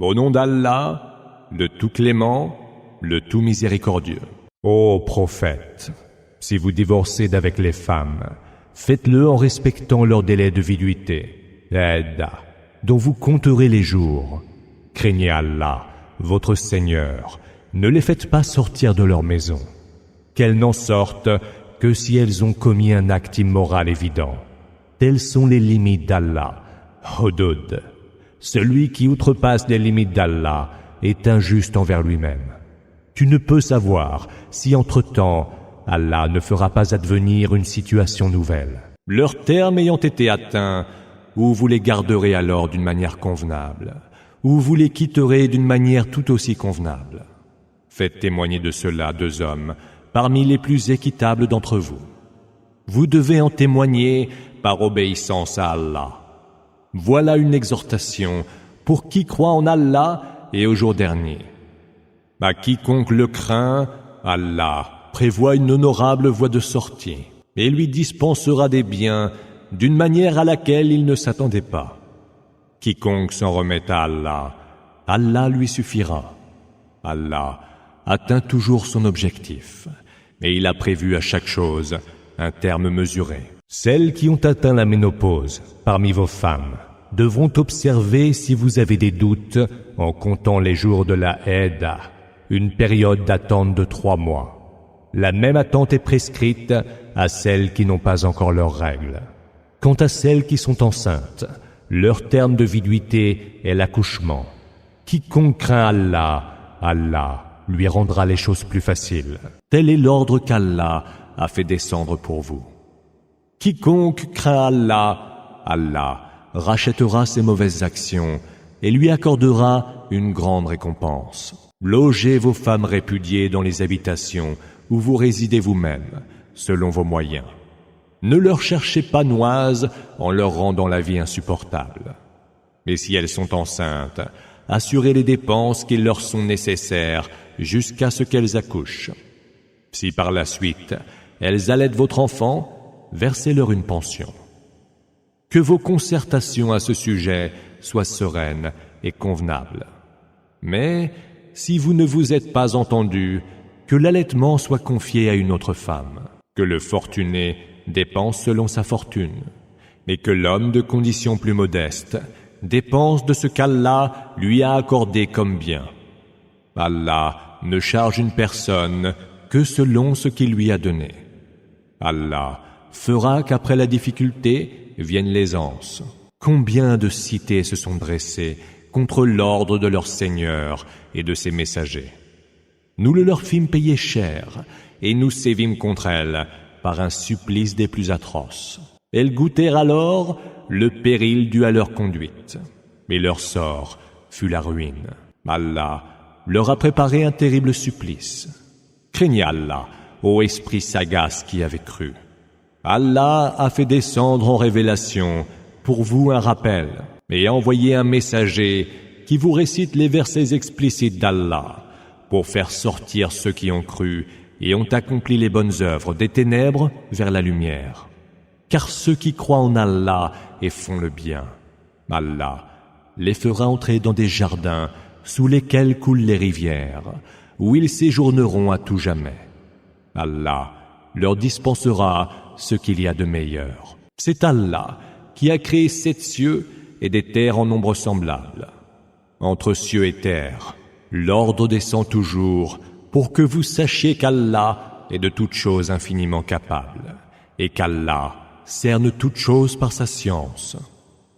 Au nom d'Allah, le tout clément, le tout miséricordieux. Ô prophète, si vous divorcez d'avec les femmes, faites-le en respectant leur délai de viduité, l'Edda, dont vous compterez les jours. Craignez Allah, votre Seigneur, ne les faites pas sortir de leur maison, qu'elles n'en sortent que si elles ont commis un acte immoral évident. Telles sont les limites d'Allah. Hudud. Celui qui outrepasse les limites d'Allah est injuste envers lui-même. Tu ne peux savoir si entre-temps Allah ne fera pas advenir une situation nouvelle. Leurs termes ayant été atteints, ou vous les garderez alors d'une manière convenable, ou vous les quitterez d'une manière tout aussi convenable. Faites témoigner de cela 2 hommes parmi les plus équitables d'entre vous. Vous devez en témoigner par obéissance à Allah. Voilà une exhortation pour qui croit en Allah et au jour dernier. À quiconque le craint, Allah prévoit une honorable voie de sortie et lui dispensera des biens d'une manière à laquelle il ne s'attendait pas. Quiconque s'en remet à Allah, Allah lui suffira. Allah atteint toujours son objectif, et il a prévu à chaque chose un terme mesuré. Celles qui ont atteint la ménopause parmi vos femmes devront observer, si vous avez des doutes, en comptant les jours de la Edda, une période d'attente de 3 mois. La même attente est prescrite à celles qui n'ont pas encore leurs règles. Quant à celles qui sont enceintes, leur terme de viduité est l'accouchement. Quiconque craint Allah, Allah lui rendra les choses plus faciles. Tel est l'ordre qu'Allah a fait descendre pour vous. Quiconque craint Allah, Allah rachètera ses mauvaises actions et lui accordera une grande récompense. Logez vos femmes répudiées dans les habitations où vous résidez vous-même, selon vos moyens. Ne leur cherchez pas noise en leur rendant la vie insupportable. Mais si elles sont enceintes, assurez les dépenses qui leur sont nécessaires jusqu'à ce qu'elles accouchent. Si par la suite, elles allaitent votre enfant, versez-leur une pension. Que vos concertations à ce sujet soient sereines et convenables. Mais si vous ne vous êtes pas entendus, que l'allaitement soit confié à une autre femme, que le fortuné dépense selon sa fortune, mais que l'homme de condition plus modeste dépense de ce qu'Allah lui a accordé comme bien. Allah ne charge une personne que selon ce qu'il lui a donné. Allah fera qu'après la difficulté vienne l'aisance. Combien de cités se sont dressées contre l'ordre de leur Seigneur et de ses messagers. Nous le leur fîmes payer cher, et nous sévîmes contre elles par un supplice des plus atroces. Elles goûtèrent alors le péril dû à leur conduite, mais leur sort fut la ruine. Allah leur a préparé un terrible supplice. Craignez Allah, ô esprit sagace qui avait cru. Allah a fait descendre en révélation pour vous un rappel et a envoyé un messager qui vous récite les versets explicites d'Allah pour faire sortir ceux qui ont cru et ont accompli les bonnes œuvres des ténèbres vers la lumière. Car ceux qui croient en Allah et font le bien, Allah les fera entrer dans des jardins sous lesquels coulent les rivières, où ils séjourneront à tout jamais. Allah leur dispensera ce qu'il y a de meilleur. C'est Allah qui a créé 7 cieux et des terres en nombre semblable. Entre cieux et terre, l'ordre descend toujours pour que vous sachiez qu'Allah est de toutes choses infiniment capable et qu'Allah cerne toutes choses par sa science.